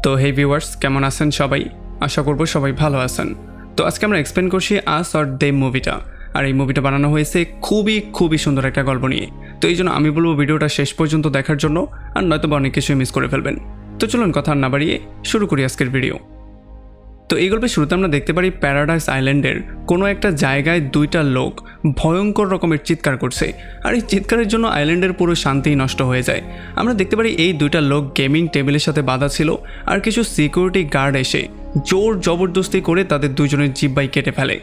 তো হে ভিউয়ার্স কেমন আছেন সবাই আশা করব সবাই ভালো আছেন। তো আজকে আমরা এক্সপ্লেন করছি আস অর দেম মুভিটা। আর এই মুভিটা বানানো হয়েছে খুবই সুন্দর একটা গল্প নিয়ে। তো এই জন্য আমি বলবো ভিডিওটা শেষ পর্যন্ত দেখার জন্য, আর নয়তো অনেক কিছুই মিস করে ফেলবেন। তো চলুন কথা না বাড়িয়ে শুরু করি আজকের ভিডিও। তো এই গল্পের শুরুতে আমরা দেখতে পারি প্যারাডাইস আইল্যান্ডের কোনো একটা জায়গায় দুইটা লোক ভয়ঙ্কর রকমের চিৎকার করছে, আর এই চিৎকারের জন্য আইল্যান্ডের পুরো শান্তি নষ্ট হয়ে যায়। আমরা দেখতে পারি এই দুইটা লোক গেমিং টেবিলের সাথে বাঁধা ছিল, আর কিছু সিকিউরিটি গার্ড এসে জোর জবরদস্তি করে তাদের দুজনের জিহ্বাই কেটে ফেলে।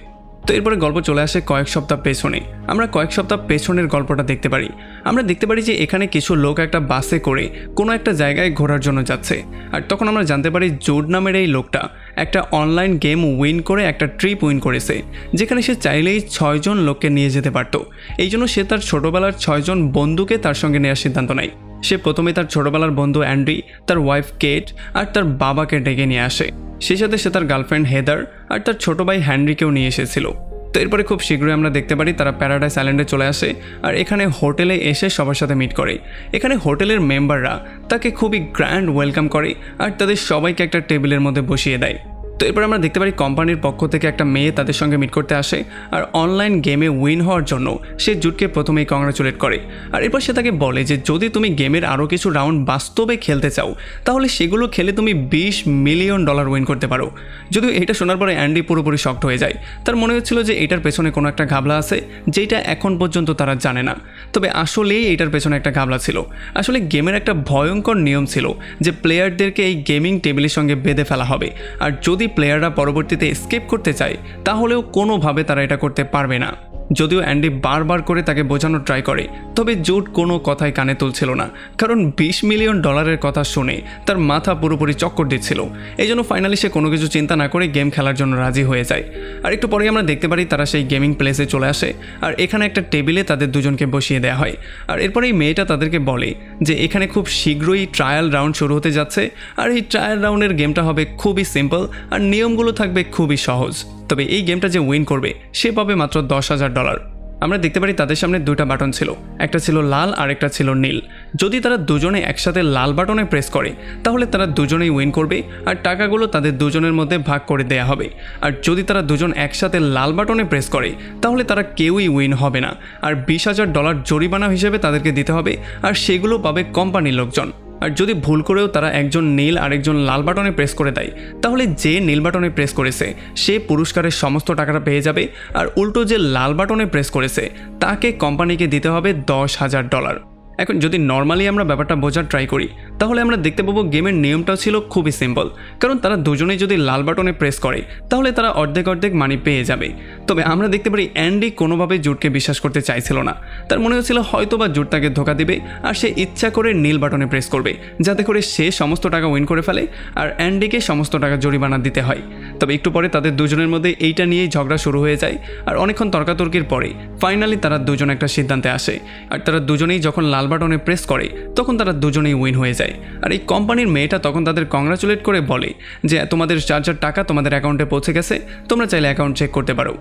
তো এরপরে গল্প চলে আসে কয়েক সপ্তাহ পেছনে। আমরা কয়েক সপ্তাহ পেছনের গল্পটা দেখতে পারি। আমরা দেখতে পারি যে এখানে কিছু লোক একটা বাসে করে কোনো একটা জায়গায় ঘোরার জন্য যাচ্ছে, আর তখন আমরা জানতে পারি জুড নামের এই লোকটা একটা অনলাইন গেম উইন করে একটা ট্রিপ উইন করেছে, যেখানে সে চাইলেই 6 জন লোককে নিয়ে যেতে পারত। এই জন্য সে তার ছোটোবেলার 6 জন বন্ধুকে তার সঙ্গে নেওয়ার সিদ্ধান্ত নেয়। সে প্রথমে তার ছোটোবেলার বন্ধু অ্যান্ড্রি, তার ওয়াইফ কেট আর তার বাবাকে ডেকে নিয়ে আসে। সেই সাথে সে তার গার্লফ্রেন্ড হেদার আর তার ছোটো ভাই হ্যানরিকেও নিয়ে এসেছিল। তো এরপরে খুব শীঘ্রই আমরা দেখতে পারি তারা প্যারাডাইস আইল্যান্ডে চলে আসে, আর এখানে হোটেলে এসে সবার সাথে মিট করে। এখানে হোটেলের মেম্বাররা তাকে খুবই গ্র্যান্ড ওয়েলকাম করে, আর তাদের সবাইকে একটা টেবিলের মধ্যে বসিয়ে দেয়। তো এরপর আমরা দেখতে পারি কোম্পানির পক্ষ থেকে একটা মেয়ে তাদের সঙ্গে মিট করতে আসে, আর অনলাইন গেমে উইন হওয়ার জন্য সে জুডকে প্রথমেই কংগ্রাচুলেট করে। আর এরপর সে তাকে বলে যে যদি তুমি গেমের আরও কিছু রাউন্ড বাস্তবে খেলতে চাও, তাহলে সেগুলো খেলে তুমি $20 মিলিয়ন উইন করতে পারো। যদিও এটা শোনার পরে অ্যান্ডি পুরোপুরি শকড হয়ে যায়। তার মনে হচ্ছিল যে এটার পেছনে কোনো একটা ঘাবলা আছে, যেটা এখন পর্যন্ত তারা জানে না। তবে আসলেই এটার পেছনে একটা ঘাবলা ছিল। আসলে গেমের একটা ভয়ঙ্কর নিয়ম ছিল যে প্লেয়ারদেরকে এই গেমিং টেবিলের সঙ্গে বেঁধে ফেলা হবে, আর যদি প্লেয়াররা পরবর্তীতে এসকেপ করতে চায় তাহলেও কোনোভাবে তারা এটা করতে পারবে না। যদিও অ্যান্ডি বারবার করে তাকে বোঝানোর ট্রাই করে, তবে জুড কোনো কথাই কানে তুলছিল না, কারণ $20 মিলিয়ন কথা শুনে তার মাথা পুরোপুরি চক্কর দিচ্ছিল। এই জন্য ফাইনালি সে কোনো কিছু চিন্তা না করে গেম খেলার জন্য রাজি হয়ে যায়। আর একটু পরেই আমরা দেখতে পারি তারা সেই গেমিং প্লেসে চলে আসে, আর এখানে একটা টেবিলে তাদের দুজনকে বসিয়ে দেওয়া হয়। আর এরপরে এই মেয়েটা তাদেরকে বলে যে এখানে খুব শীঘ্রই ট্রায়াল রাউন্ড শুরু হতে যাচ্ছে, আর এই ট্রায়াল রাউন্ডের গেমটা হবে খুবই সিম্পল, আর নিয়মগুলো থাকবে খুবই সহজ। তবে এই গেমটা যে উইন করবে সে পাবে মাত্র $10,000। আমরা দেখতে পারি তাদের সামনে দুইটা বাটন ছিল, একটা ছিল লাল আর একটা ছিল নীল। যদি তারা দুজনে একসাথে লাল বাটনে প্রেস করে তাহলে তারা দুজনেই উইন করবে, আর টাকাগুলো তাদের দুজনের মধ্যে ভাগ করে দেয়া হবে। আর যদি তারা দুজন একসাথে লাল বাটনে প্রেস করে তাহলে তারা কেউই উইন হবে না, আর $20,000 জরিমানা হিসেবে তাদেরকে দিতে হবে, আর সেগুলো পাবে কোম্পানির লোকজন। আর যদি ভুল করেও তারা একজন নীল আর একজন লাল বাটনে প্রেস করে দেয় তাহলে যে নীল বাটনে প্রেস করেছে সে পুরস্কারের সমস্ত টাকাটা পেয়ে যাবে, আর উল্টো যে লাল বাটনে প্রেস করেছে তাকে কোম্পানিকে দিতে হবে $10,000। এখন যদি নর্মালি আমরা ব্যাপারটা বোঝার ট্রাই করি তাহলে আমরা দেখতে পাবো গেমের নিয়মটাও ছিল খুবই সিম্পল, কারণ তারা দুজনেই যদি লাল বাটনে প্রেস করে তাহলে তারা অর্ধেক মানি পেয়ে যাবে। তবে আমরা দেখতে পারি অ্যান্ডি কোনোভাবেই জুডকে বিশ্বাস করতে চাইছিল না। তার মনে হচ্ছিল হয়তো বা জুড তাকে ধোকা দিবে, আর সে ইচ্ছা করে নীল বাটনে প্রেস করবে যাতে করে সে সমস্ত টাকা উইন করে ফেলে, আর অ্যান্ডিকে সমস্ত টাকা জরিমানা দিতে হয়। তবে একটু পরে তাদের দুজনের মধ্যে এইটা নিয়েই ঝগড়া শুরু হয়ে যায়, আর অনেকক্ষণ তর্কাতর্কির পরে ফাইনালি তারা দুজন একটা সিদ্ধান্তে আসে, আর তারা দুজনেই যখন লাল বাটনে প্রেস করে তখন তারা দুজনেই উইন হয়ে যায়। আর এই কোম্পানির মেয়েটা তখন তাদের কংগ্রাচুলেট করে বলে যে তোমাদের 4,000 টাকা তোমাদের অ্যাকাউন্টে পৌঁছে গেছে, তোমরা চাইলে অ্যাকাউন্ট চেক করতে পারো।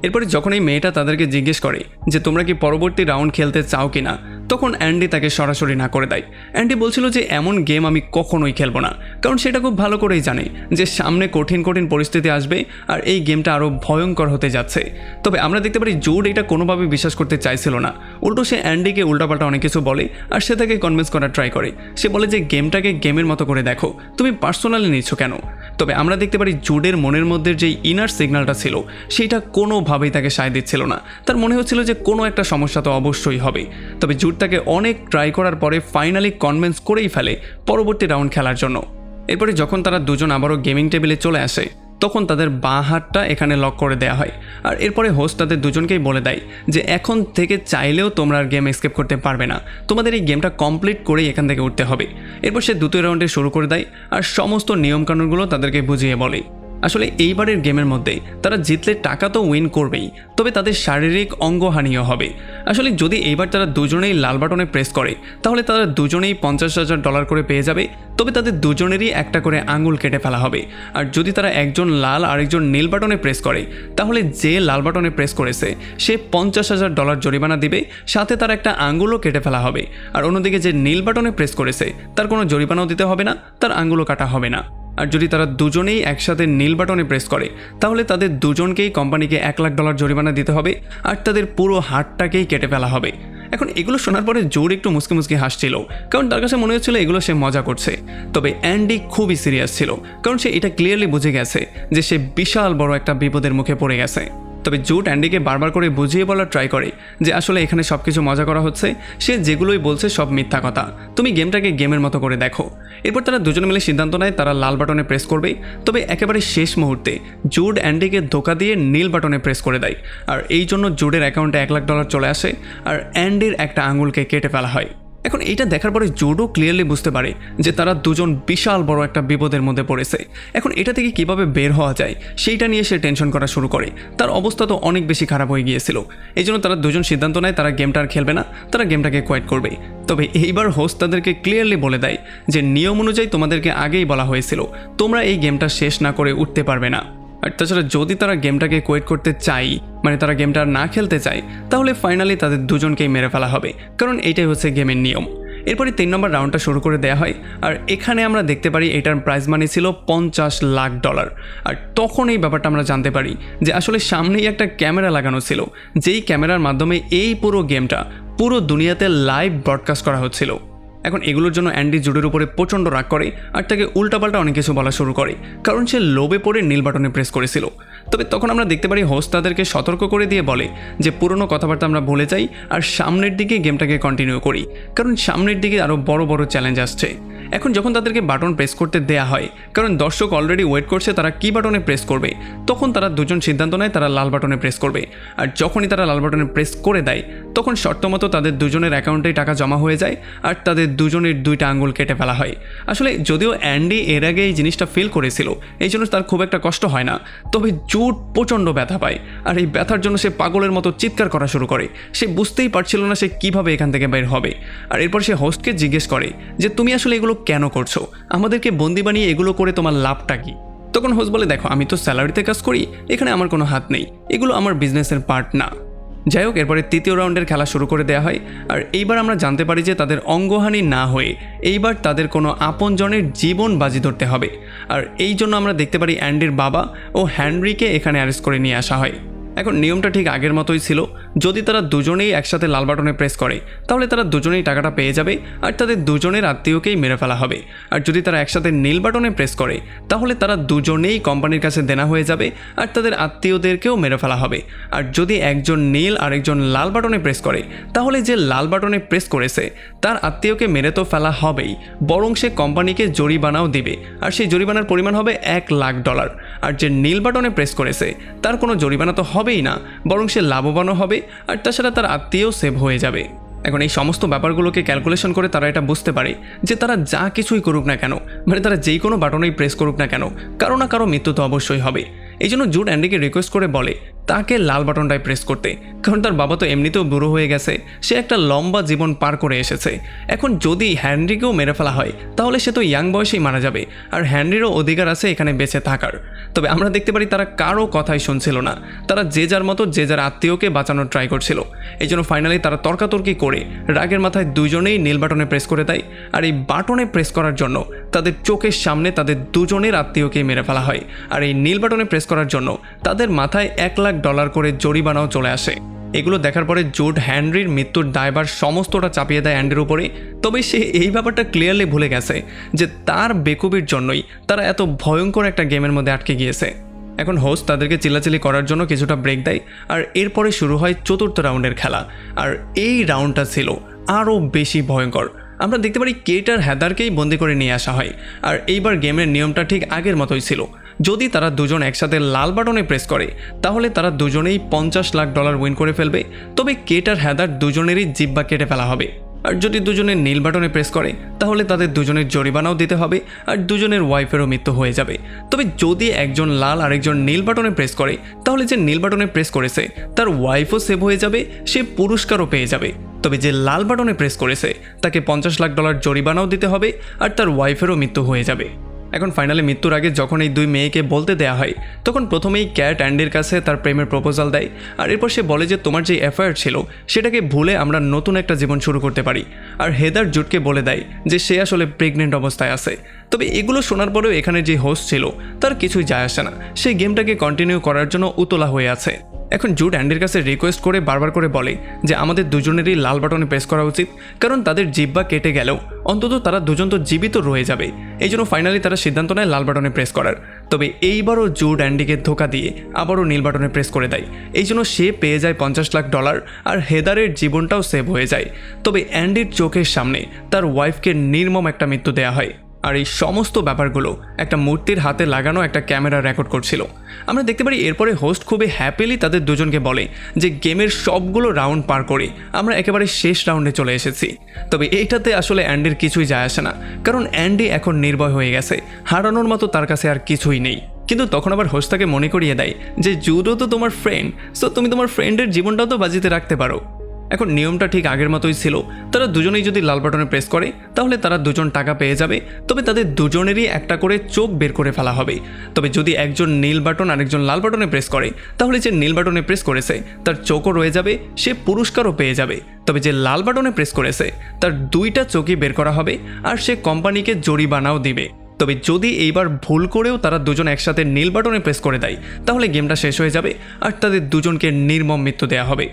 এরপরে যখন এই মেয়েটা তাদেরকে জিজ্ঞেস করে যে তোমরা কি পরবর্তী রাউন্ড খেলতে চাও কিনা, তখন অ্যান্ডি তাকে সরাসরি না করে দেয়। অ্যান্ডি বলছিল যে এমন গেম আমি কখনোই খেলবো না, কারণ সেটা খুব ভালো করেই জানে যে সামনে কঠিন পরিস্থিতি আসবে, আর এই গেমটা আরও ভয়ঙ্কর হতে যাচ্ছে। তবে আমরা দেখতে পারি জুড এটা কোনোভাবে বিশ্বাস করতে চাইছিল না, উল্টো সে অ্যান্ডিকে উল্টাপাল্টা অনেক কিছু বলে, আর সে তাকে কনভিন্স করার ট্রাই করে। সে বলে যে গেমটাকে গেমের মতো করে দেখো, তুমি পার্সোনালি নিচ্ছ কেন। তবে আমরা দেখতে পারি জুডের মনের মধ্যে যে ইনার সিগন্যালটা ছিল সেটা কোনোভাবেই তাকে সায় দিচ্ছিল না। তার মনে হচ্ছিল যে কোনো একটা সমস্যা তো অবশ্যই হবে। তবে জুড তাকে অনেক ট্রাই করার পরে ফাইনালি কনভিন্স করেই ফেলে পরবর্তী রাউন্ড খেলার জন্য। এরপরে যখন তারা দুজন আবারও গেমিং টেবিলে চলে আসে তখন তাদের বাঁ হাতটা এখানে লক করে দেওয়া হয়, আর এরপরে হোস্ট তাদের দুজনকেই বলে দেয় যে এখন থেকে চাইলেও তোমরা আর গেম এসকেপ করতে পারবে না, তোমাদের এই গেমটা কমপ্লিট করেই এখান থেকে উঠতে হবে। এরপর সে দ্বিতীয় রাউন্ডে শুরু করে দেয়, আর সমস্ত নিয়মকানুনগুলো তাদেরকে বুঝিয়ে বলে। আসলে এইবারের গেমের মধ্যে তারা জিতলে টাকা তো উইন করবেই, তবে তাদের শারীরিক অঙ্গহানিও হবে। আসলে যদি এইবার তারা দুজনেই লাল বাটনে প্রেস করে তাহলে তারা দুজনেই $50,000 করে পেয়ে যাবে, তবে তাদের দুজনেরই একটা করে আঙুল কেটে ফেলা হবে। আর যদি তারা একজন লাল আর একজন নীল বাটনে প্রেস করে তাহলে যে লাল বাটনে প্রেস করেছে সে $50,000 জরিমানা দিবে, সাথে তার একটা আঙুলও কেটে ফেলা হবে। আর অন্যদিকে যে নীল বাটনে প্রেস করেছে তার কোনো জরিমানাও দিতে হবে না, তার আঙুলও কাটা হবে না। আর যদি তারা দুজনেই একসাথে নীল বাটনে প্রেস করে তাহলে তাদের দুজনকেই কোম্পানিকে $1,00,000 জরিমানা দিতে হবে আর তাদের পুরো হাতটাকেই কেটে ফেলা হবে। এখন এগুলো শোনার পরে জোড একটু মুসকি মুসকি হাসছিল, কারণ তার কাছে মনে হচ্ছিল এগুলো সে মজা করছে। তবে অ্যান্ডি খুবই সিরিয়াস ছিল, কারণ সে এটা ক্লিয়ারলি বুঝে গেছে যে সে বিশাল বড় একটা বিপদের মুখে পড়ে গেছে। তবে জুড অ্যান্ডিকে বারবার করে বুঝিয়ে বলার ট্রাই করে যে আসলে এখানে সব কিছু মজা করা হচ্ছে, সে যেগুলোই বলছে সব মিথ্যা কথা, তুমি গেমটাকে গেমের মতো করে দেখো। এরপর তারা দুজনে মিলে সিদ্ধান্ত নেয় তারা লাল বাটনে প্রেস করবে। তবে একেবারে শেষ মুহূর্তে জুড অ্যান্ডিকে ধোকা দিয়ে নীল বাটনে প্রেস করে দেয়, আর এই জন্য জুডের অ্যাকাউন্টে $1,00,000 চলে আসে আর অ্যান্ডির একটা আঙুলকে কেটে ফেলা হয়। এখন এইটা দেখার পরে জুডও ক্লিয়ারলি বুঝতে পারে যে তারা দুজন বিশাল বড় একটা বিপদের মধ্যে পড়েছে। এখন এটা থেকে কিভাবে বের হওয়া যায় সেইটা নিয়ে সে টেনশন করা শুরু করে। তার অবস্থা তো অনেক বেশি খারাপ হয়ে গিয়েছিল। এই জন্য তারা দুজন সিদ্ধান্ত নেয় তারা গেমটা আর খেলবে না, তারা গেমটাকে কোয়েট করবে। তবে এইবার হোস্ট তাদেরকে ক্লিয়ারলি বলে দেয় যে নিয়ম অনুযায়ী তোমাদেরকে আগেই বলা হয়েছিল তোমরা এই গেমটা শেষ না করে উঠতে পারবে না। আর তাছাড়া যদি তারা গেমটাকে কোয়েট করতে চায়, মানে তারা গেমটা না খেলতে চায়, তাহলে ফাইনালি তাদের দুজনকেই মেরে ফেলা হবে, কারণ এইটাই হচ্ছে গেমের নিয়ম। এরপরে 3 নম্বর রাউন্ডটা শুরু করে দেওয়া হয় আর এখানে আমরা দেখতে পারি এটার প্রাইজ মানি ছিল $50,00,000। আর তখন এই ব্যাপারটা আমরা জানতে পারি যে আসলে সামনেই একটা ক্যামেরা লাগানো ছিল, যেই ক্যামেরার মাধ্যমে এই পুরো গেমটা পুরো দুনিয়াতে লাইভ ব্রডকাস্ট করা হচ্ছিল। এখন এগুলোর জন্য অ্যান্ডি জুডের উপরে প্রচণ্ড রাগ করে আর তাকে উল্টাপাল্টা অনেক কিছু বলা শুরু করে, কারণ সে লোভে পড়ে নীল বাটনে প্রেস করেছিল। তবে তখন আমরা দেখতে পারি হোস্ট তাদেরকে সতর্ক করে দিয়ে বলে যে পুরনো কথাবার্তা আমরা ভুলে যাই আর সামনের দিকে গেমটাকে কন্টিনিউ করি, কারণ সামনের দিকে আরও বড় বড় চ্যালেঞ্জ আসছে। এখন যখন তাদেরকে বাটন প্রেস করতে দেয়া হয়, কারণ দর্শক অলরেডি ওয়েট করছে তারা কী বাটনে প্রেস করবে, তখন তারা দুজন সিদ্ধান্ত নেয় তারা লাল বাটনে প্রেস করবে। আর যখনই তারা লাল বাটনে প্রেস করে দেয় তখন শর্তমতো তাদের দুজনের অ্যাকাউন্টেই টাকা জমা হয়ে যায় আর তাদের দুজনের 2টা আঙ্গুল কেটে ফেলা হয়। আসলে যদিও অ্যান্ডি এর আগে এই জিনিসটা ফিল করেছিল, এই জন্য তার খুব একটা কষ্ট হয় না, তবে জুড প্রচণ্ড ব্যথা পায় আর এই ব্যথার জন্য সে পাগলের মতো চিৎকার করা শুরু করে। সে বুঝতেই পারছিল না সে কিভাবে এখান থেকে বের হবে। আর এরপর সে হোস্টকে জিজ্ঞেস করে যে তুমি আসলে এগুলো কেন করছো, আমাদেরকে বন্দি বানিয়ে এগুলো করে তোমার লাভটা কি? তখন হোস্ট বলে দেখো আমি তো স্যালারিতে কাজ করি, এখানে আমার কোনো হাত নেই, এগুলো আমার বিজনেসের পার্ট না। যাই হোক, এরপরে 3য় রাউন্ডের খেলা শুরু করে দেওয়া হয় আর এইবার আমরা জানতে পারি যে তাদের অঙ্গহানি না হয়ে এইবার তাদের কোনো আপনজনের জীবন বাজি ধরতে হবে। আর এই জন্য আমরা দেখতে পারি অ্যান্ডির বাবা ও হেনরিকে এখানে অ্যারেস্ট করে নিয়ে আসা হয়। এখন নিয়মটা ঠিক আগের মতোই ছিল, যদি তারা দুজনেই একসাথে লাল বাটনে প্রেস করে তাহলে তারা দুজনেই টাকাটা পেয়ে যাবে আর তাদের দুজনের আত্মীয়কেই মেরে ফেলা হবে। আর যদি তারা একসাথে নীল বাটনে প্রেস করে তাহলে তারা দুজনেই কোম্পানির কাছে দেনা হয়ে যাবে আর তাদের আত্মীয়দেরকেও মেরে ফেলা হবে। আর যদি একজন নীল আর একজন লাল বাটনে প্রেস করে তাহলে যে লাল বাটনে প্রেস করেছে তার আত্মীয়কে মেরে তো ফেলা হবেই, বরং সে কোম্পানিকে জরিমানাও দিবে আর সেই জরিমানার পরিমাণ হবে $1,00,000। আর যে নীল বাটনে প্রেস করেছে তার কোনো জরিমানা তো হবেই না, বরং সে লাভবানও হবে আর তাছাড়া তার আত্মীয়ও সেভ হয়ে যাবে। এখন এই সমস্ত ব্যাপারগুলোকে ক্যালকুলেশন করে তারা এটা বুঝতে পারে যে তারা যা কিছুই করুক না কেন, মানে তারা যেই কোনো বাটনেই প্রেস করুক না কেন, কারো না কারো মৃত্যু তো অবশ্যই হবে। এই জন্য জুড অ্যান্ডিকে রিকোয়েস্ট করে বলে তাকে লাল বাটনটায় প্রেস করতে, কারণ তার বাবা তো এমনিতেও বুড়ো হয়ে গেছে, সে একটা লম্বা জীবন পার করে এসেছে। এখন যদি হেনরিকেও মেরে ফেলা হয় তাহলে সে তো ইয়াং বয়সেই মারা যাবে আর হেনরিরও অধিকার আছে এখানে বেঁচে থাকার। তবে আমরা দেখতে পারি তারা কারো কথাই শুনছিল না, তারা যে যার মতো যে যার আত্মীয়কে বাঁচানোর ট্রাই করছিল। এই জন্য ফাইনালি তারা তর্কাতর্কি করে রাগের মাথায় দুজনেই নীল বাটনে প্রেস করে দেয়। আর এই বাটনে প্রেস করার জন্য তাদের চোখের সামনে তাদের দুজনের আত্মীয়কে মেরে ফেলা হয়। আর এই নীল বাটনে প্রেস করার জন্য তাদের মাথায় $1,00,000 করে জরিমানাও চলে আসে। এগুলো দেখার পরে জুড হেনরির মৃত্যুর দায়ভার সমস্তটা চাপিয়ে দেয় অ্যান্ডির উপরে। তবে সে এই ব্যাপারটা ক্লিয়ারলি ভুলে গেছে যে তার বেকুবির জন্যই তারা এত ভয়ঙ্কর একটা গেমের মধ্যে আটকে গিয়েছে। এখন হোস্ট তাদেরকে চিল্লাচিল্লি করার জন্য কিছুটা ব্রেক দেয় আর এরপরে শুরু হয় 4র্থ রাউন্ডের খেলা। আর এই রাউন্ডটা ছিল আরও বেশি ভয়ঙ্কর। আমরা দেখতে পারি কেট আর হেদারকেই বন্দি করে নিয়ে আসা হয়। আর এইবার গেমের নিয়মটা ঠিক আগের মতোই ছিল, যদি তারা দুজন একসাথে লাল বাটনে প্রেস করে তাহলে তারা দুজনেই $50,00,000 উইন করে ফেলবে। তবে কেট আর হেদার দুজনেরই জিহ্বা কেটে ফেলা হবে। আর যদি দুজনের নীল বাটনে প্রেস করে তাহলে তাদের দুজনের জরিমানাও দিতে হবে আর দুজনের ওয়াইফেরও মৃত্যু হয়ে যাবে। তবে যদি একজন লাল আর একজন নীল বাটনে প্রেস করে তাহলে যে নীল বাটনে প্রেস করেছে তার ওয়াইফও সেভ হয়ে যাবে, সে পুরস্কারও পেয়ে যাবে। তবে যে লাল বাটনে প্রেস করেছে তাকে $50,00,000 জরিমানাও দিতে হবে আর তার ওয়াইফেরও মৃত্যু হয়ে যাবে। এখন ফাইনালি মৃত্যুর আগে যখন এই দুই মেয়েকে বলতে দেয়া হয় তখন প্রথমেই ক্যাট অ্যান্ডির কাছে তার প্রেমের প্রপোজাল দেয় আর এরপর সে বলে যে তোমার যে অ্যাফেয়ার ছিল সেটাকে ভুলে আমরা নতুন একটা জীবন শুরু করতে পারি। আর হেদার জুটকে বলে দেয় যে সে আসলে প্রেগনেন্ট অবস্থায় আছে। তবে এগুলো শোনার পরেও এখানে যে হোস্ট ছিল তার কিছুই যায় আসে না, সে গেমটাকে কন্টিনিউ করার জন্য উতলা হয়ে আছে। এখন জুড অ্যান্ডির কাছে রিকোয়েস্ট করে বারবার করে বলে যে আমাদের দুজনেরই লাল বাটনে প্রেস করা উচিত, কারণ তাদের জিহ্বা কেটে গেলেও অন্তত তারা দুজন তো জীবিত রয়ে যাবে। এই জন্য ফাইনালি তারা সিদ্ধান্ত নেয় লাল বাটনে প্রেস করার। তবে এইবারও জুড অ্যান্ডিকে ধোকা দিয়ে আবারও নীল বাটনে প্রেস করে দেয়। এই জন্য সে পেয়ে যায় $50 লাখ আর হেদারের জীবনটাও সেভ হয়ে যায়। তবে অ্যান্ডির চোখের সামনে তার ওয়াইফকে নির্মম একটা মৃত্যু দেওয়া হয়। আর এই সমস্ত ব্যাপারগুলো একটা মূর্তির হাতে লাগানো একটা ক্যামেরা রেকর্ড করছিল। আমরা দেখতে পারি এরপরে হোস্ট খুবই হ্যাপিলি তাদের দুজনকে বলে যে গেমের সবগুলো রাউন্ড পার করে আমরা একেবারে শেষ রাউন্ডে চলে এসেছি। তবে এইটাতে আসলে অ্যান্ডির কিছুই যায় আসে না, কারণ অ্যান্ডি এখন নির্ভয় হয়ে গেছে, হারানোর মতো তার কাছে আর কিছুই নেই। কিন্তু তখন আবার হোস্ট তাকে মনে করিয়ে দেয় যে জুডও তো তোমার ফ্রেন্ড, সো তুমি তোমার ফ্রেন্ডের জীবনটাও তো বাজিতে রাখতে পারো। এখন নিয়মটা ঠিক আগের মতোই ছিল, তারা দুজনেই যদি লাল বাটনে প্রেস করে তাহলে তারা দুজন টাকা পেয়ে যাবে। তবে তাদের দুজনেরই একটা করে চোখ বের করে ফেলা হবে। তবে যদি একজন নীল বাটন আরেকজন লাল বাটনে প্রেস করে তাহলে যে নীল বাটনে প্রেস করেছে তার চোখও রয়ে যাবে, সে পুরস্কারও পেয়ে যাবে। তবে যে লাল বাটনে প্রেস করেছে তার দুইটা চোখই বের করা হবে আর সে কোম্পানিকে জরিমানাও দিবে। তবে যদি এইবার ভুল করেও তারা দুজন একসাথে নীল বাটনে প্রেস করে দেয় তাহলে গেমটা শেষ হয়ে যাবে আর তাদের দুজনকে নির্মম মৃত্যু দেওয়া হবে।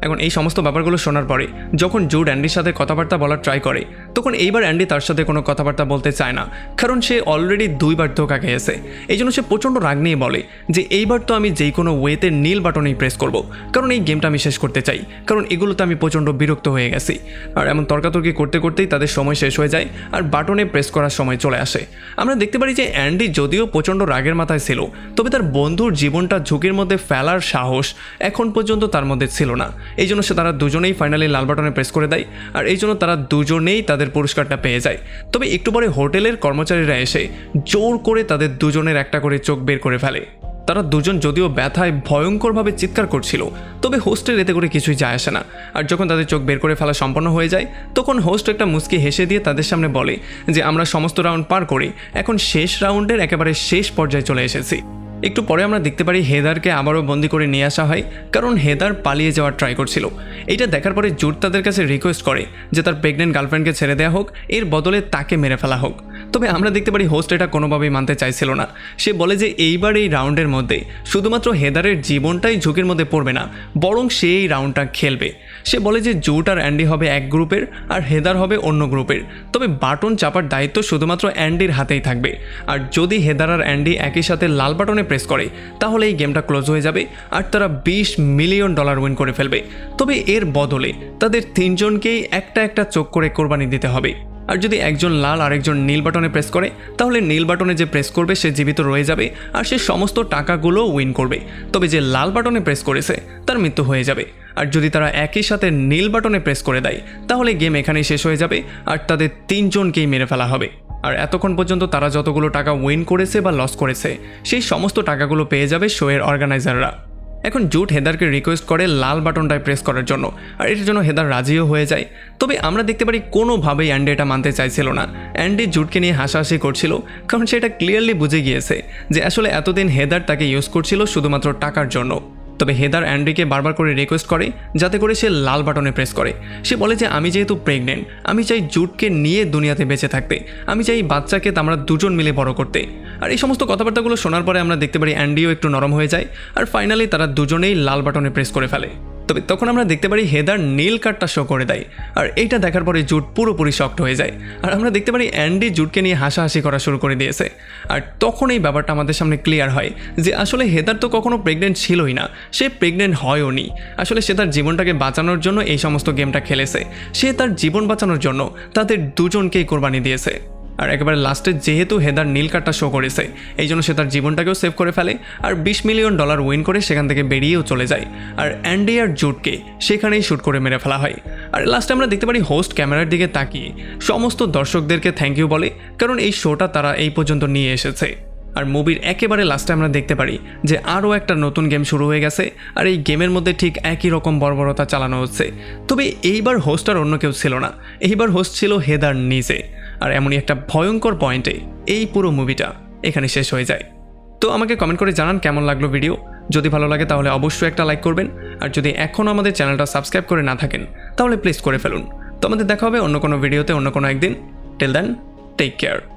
এখন এই সমস্ত ব্যাপারগুলো শোনার পরে যখন জুড অ্যান্ডির সাথে কথাবার্তা বলার ট্রাই করে তখন এইবার অ্যান্ডি তার সাথে কোনো কথাবার্তা বলতে চায় না, কারণ সে অলরেডি 2 বার ধোঁকা খেয়েছে। এই জন্য সে প্রচণ্ড রাগ নিয়ে বলে যে এইবার তো আমি যেই কোনো ওয়েতে নীল বাটনেই প্রেস করব, কারণ এই গেমটা আমি শেষ করতে চাই, কারণ এগুলোতে আমি প্রচণ্ড বিরক্ত হয়ে গেছি। আর এমন তর্কাতর্কি করতে করতেই তাদের সময় শেষ হয়ে যায় আর বাটনে প্রেস করার সময় চলে আসে। আমরা দেখতে পারি যে অ্যান্ডি যদিও প্রচণ্ড রাগের মাথায় ছিল, তবে তার বন্ধুর জীবনটা ঝুঁকির মধ্যে ফেলার সাহস এখন পর্যন্ত তার মধ্যে ছিল না। এই জন্য সে তারা দুজনেই ফাইনালি লাল বাটনে প্রেস করে দেয় আর এই জন্য তারা দুজনেই তাদের পুরস্কারটা পেয়ে যায়। তবে একটু পরে হোটেলের কর্মচারীরা এসে জোর করে তাদের দুজনের একটা করে চোখ বের করে ফেলে। তারা দুজন যদিও ব্যথায় ভয়ঙ্করভাবে চিৎকার করছিল, তবে হোস্টের এতে করে কিছুই যায় আসে না। আর যখন তাদের চোখ বের করে ফেলা সম্পন্ন হয়ে যায় তখন হোস্ট একটা মুচকি হেসে দিয়ে তাদের সামনে বলে যে আমরা সমস্ত রাউন্ড পার করি, এখন শেষ রাউন্ডের একেবারে শেষ পর্যায়ে চলে এসেছি। একটু পরে আমরা দেখতে পারি হেদারকে আবারও বন্দি করে নিয়ে আসা হয়, কারণ হেদার পালিয়ে যাওয়ার ট্রাই করছিল। এটা দেখার পরে জুড তাদের কাছে রিকোয়েস্ট করে যে তার প্রেগনেন্ট গার্লফ্রেন্ডকে ছেড়ে দেওয়া হোক, এর বদলে তাকে মেরে ফেলা হোক। তবে আমরা দেখতে পারি হোস্ট এটা কোনোভাবেই মানতে চাইছিল না। সে বলে যে এইবার এই রাউন্ডের মধ্যে শুধুমাত্র হেদারের জীবনটাই ঝুঁকির মধ্যে পড়বে না, বরং সে এই রাউন্ডটা খেলবে। সে বলে যে জুড আর অ্যান্ডি হবে এক গ্রুপের আর হেদার হবে অন্য গ্রুপের, তবে বাটন চাপার দায়িত্ব শুধুমাত্র অ্যান্ডির হাতেই থাকবে। আর যদি হেদার আর অ্যান্ডি একই সাথে লাল বাটনে প্রেস করে তাহলে এই গেমটা ক্লোজ হয়ে যাবে আর তারা $20 মিলিয়ন উইন করে ফেলবে। তবে এর বদলে তাদের তিনজনকেই একটা একটা চোখ করে কোরবানি দিতে হবে। আর যদি একজন লাল আর একজন নীল বাটনে প্রেস করে তাহলে নীল বাটনে যে প্রেস করবে সে জীবিত রয়ে যাবে আর সে সমস্ত টাকাগুলো উইন করবে। তবে যে লাল বাটনে প্রেস করেছে তার মৃত্যু হয়ে যাবে। আর যদি তারা একই সাথে নীল বাটনে প্রেস করে দেয় তাহলে গেম এখানেই শেষ হয়ে যাবে আর তাদের তিনজনকেই মেরে ফেলা হবে। আর এতক্ষণ পর্যন্ত তারা যতগুলো টাকা উইন করেছে বা লস করেছে সেই সমস্ত টাকাগুলো পেয়ে যাবে শোয়ের অর্গানাইজাররা। এখন জুড হেদারকে রিকোয়েস্ট করে লাল বাটনটায় প্রেস করার জন্য, আর এটার জন্য হেদার রাজিও হয়ে যায়। তবে আমরা দেখতে পারি কোনোভাবেই অ্যান্ডি এটা মানতে চাইছিল না। অ্যান্ডি জুডকে নিয়ে হাসাহাসি করছিল, কারণ সে এটা ক্লিয়ারলি বুঝে গিয়েছে যে আসলে এতদিন হেদার তাকে ইউজ করছিল শুধুমাত্র টাকার জন্য। তবে হেদার অ্যান্ডিকে বারবার করে রিকোয়েস্ট করে যাতে করে সে লাল বাটনে প্রেস করে। সে বলে যে আমি যেহেতু প্রেগনেন্ট, আমি চাই জুডকে নিয়ে দুনিয়াতে বেঁচে থাকতে, আমি চাই বাচ্চাকে আমরা দুজন মিলে বড় করতে। আর এই সমস্ত কথাবার্তাগুলো শোনার পরে আমরা দেখতে পারি অ্যান্ডিও একটু নরম হয়ে যায় আর ফাইনালি তারা দুজনেই লাল বাটনে প্রেস করে ফেলে। তবে তখন আমরা দেখতে পারি হেদার নীল কার্ডটা শো করে দেয় আর এইটা দেখার পরে জুড পুরোপুরি শকড হয়ে যায়। আর আমরা দেখতে পারি অ্যান্ডি জুডকে নিয়ে হাসাহাসি করা শুরু করে দিয়েছে। আর তখন এই ব্যাপারটা আমাদের সামনে ক্লিয়ার হয় যে আসলে হেদার তো কখনো প্রেগনেন্ট ছিলই না, সে প্রেগনেন্ট হয়ও নি। আসলে সে তার জীবনটাকে বাঁচানোর জন্য এই সমস্ত গেমটা খেলেছে। সে তার জীবন বাঁচানোর জন্য তাদের দুজনকেই কোরবানি দিয়েছে। আর একেবারে লাস্টে যেহেতু হেদার নীল কার্ডটা শো করেছে এই জন্য সে তার জীবনটাকেও সেভ করে ফেলে আর $20 মিলিয়ন উইন করে সেখান থেকে বেরিয়েও চলে যায়। আর অ্যান্ডি আর জুডকে সেখানেই শ্যুট করে মেরে ফেলা হয়। আর লাস্টে আমরা দেখতে পারি হোস্ট ক্যামেরার দিকে তাকিয়ে সমস্ত দর্শকদেরকে থ্যাংক ইউ বলে, কারণ এই শোটা তারা এই পর্যন্ত নিয়ে এসেছে। আর মুভির একেবারে লাস্টে আমরা দেখতে পারি যে আরও একটা নতুন গেম শুরু হয়ে গেছে আর এই গেমের মধ্যে ঠিক একই রকম বর্বরতা চালানো হচ্ছে। তবে এইবার হোস্ট আর অন্য কেউ ছিল না, এইবার হোস্ট ছিল হেদার নিজে। আর এমনই একটা ভয়ঙ্কর পয়েন্টে এই পুরো মুভিটা এখানে শেষ হয়ে যায়। তো আমাকে কমেন্ট করে জানান কেমন লাগলো ভিডিও। যদি ভালো লাগে তাহলে অবশ্যই একটা লাইক করবেন, আর যদি এখনও আমাদের চ্যানেলটা সাবস্ক্রাইব করে না থাকেন তাহলে প্লিজ করে ফেলুন। তো আমাদের দেখা হবে অন্য কোনো ভিডিওতে অন্য কোনো একদিন। Till then, take care.